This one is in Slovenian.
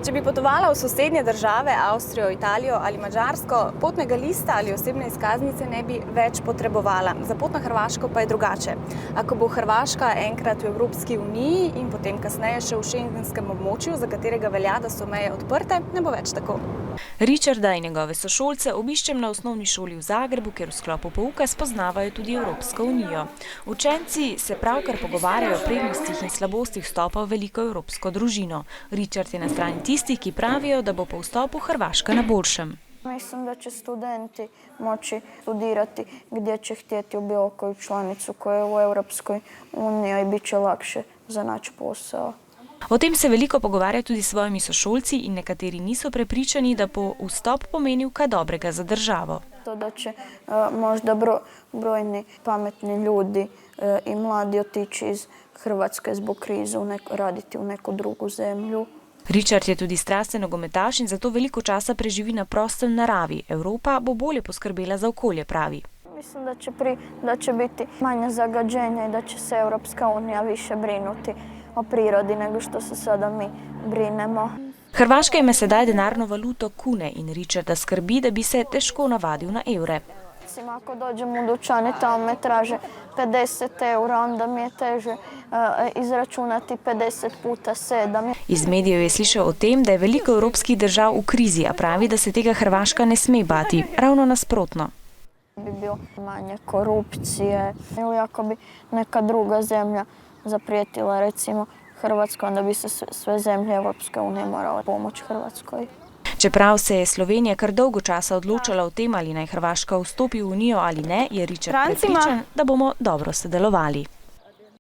Če bi potovala v sosednje države, Avstrijo, Italijo ali Madžarsko, potnega lista ali osebne izkaznice ne bi več potrebovala. Za pot na Hrvaško pa je drugače. Ako bo Hrvaška enkrat v Evropski uniji in potem kasneje še v schengenskem območju, za katerega velja, da so meje odprte, ne bo več tako. Richarda in njegove sošolce obiščem na osnovni šoli v Zagrebu, kjer v sklopu pouka spoznavajo tudi Evropsko unijo. Učenci se pravkar pogovarjajo o prednostih in slabostih vstopa v veliko evropsko družino. Richard je na strani tistih, ki pravijo, da bo po vstopu Hrvaška na boljšem. Mislim da će studenti moći studirati gdje će htjeti u bilo koju članicu koja je u Europskoj uniji i bit će lakše za naći posao. O tem se veliko pogovarja tudi s svojimi sošolci in nekateri niso prepričani, da bo vstop pomenil kaj dobrega za državo. To da će možda brojni pametni ljudi i mladi otići iz Hrvatske zbog krize raditi u neku drugu zemlju. Richard je tudi strasten nogometaš in zato veliko časa preživi na prostem naravi. Evropa bo bolje poskrbela za okolje, pravi. Mislim da će biti manje zagađenja i da će se Europska unija više brinuti o prirodi nego što se sada mi brinemo. Hrvaška ima sedaj denarno valuto kune in Richarda skrbi, da bi se težko navadil na evre. Ako dođem u dućan i tamo me traže 50 eura, onda mi je teže izračunati 50 puta 7. Iz medijev je slišal o tem, da je veliko evropskih držav v krizi, a pravi, da se tega Hrvaška ne sme bati. Ravno nasprotno. Bi bilo manje korupcije ili ako bi neka druga zemlja zaprijetila recimo Hrvatskoj, onda bi se sve zemlje Evropske unije morale pomoći Hrvatskoj. Čeprav se je Slovenija kar dolgo časa odločala o tem, ali naj Hrvaška vstopi v unijo ali ne, je Richard prepričan, da bomo dobro sodelovali.